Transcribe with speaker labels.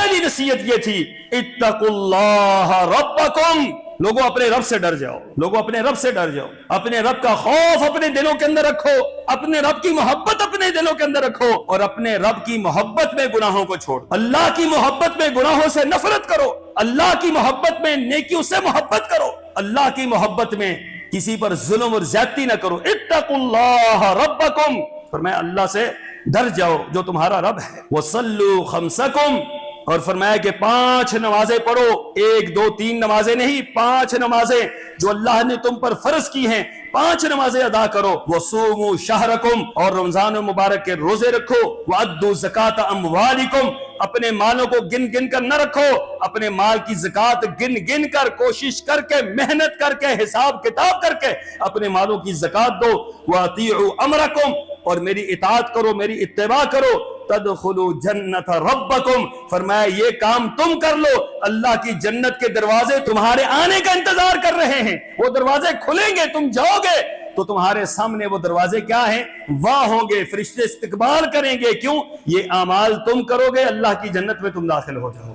Speaker 1: پہلی نصیحت یہ تھی اتقوا ربکم، لوگوں اپنے رب سے ڈر جاؤ، لوگوں اپنے رب سے ڈر جاؤ، اپنے رب کا خوف اپنے دلوں کے اندر رکھو، اپنے رب کی محبت اپنے دلوں کے اندر رکھو، اور اپنے رب کی محبت میں گناہوں کو چھوڑ، اللہ کی محبت میں گناہوں سے نفرت کرو، اللہ کی محبت میں نیکیوں سے محبت کرو، اللہ کی محبت میں کسی پر ظلم اور زیادتی نہ کرو۔ اتقوا اللہ ربکم، فرمایا اللہ سے ڈر جاؤ جو تمہارا رب ہے۔ وصلوا خمسکم، اور فرمایا کہ 5 نمازیں پڑھو، 1 2 3 نمازیں نہیں، 5 نمازیں جو اللہ نے تم پر فرض کی ہیں، 5 نمازیں ادا کرو۔ وصوموا شہرکم، اور رمضان مبارک کے روزے رکھو۔ وادوا زکات اموالکم، اپنے مالوں کو گن گن کر نہ رکھو، اپنے مال کی زکات گن گن کر، کوشش کر کے، محنت کر کے، حساب کتاب کر کے اپنے مالوں کی زکات دو۔ واطیعوا امرکم، اور میری اطاعت کرو، میری اتباع کرو۔ تدخلوا جنت ربکم، فرمایا یہ کام تم کر لو، اللہ کی جنت کے دروازے تمہارے آنے کا انتظار کر رہے ہیں، وہ دروازے کھلیں گے، تم جاؤ گے تو تمہارے سامنے وہ دروازے کیا ہیں؟ واہ ہوں گے، فرشتے استقبال کریں گے۔ کیوں؟ یہ اعمال تم کرو گے، اللہ کی جنت میں تم داخل ہو جاؤ۔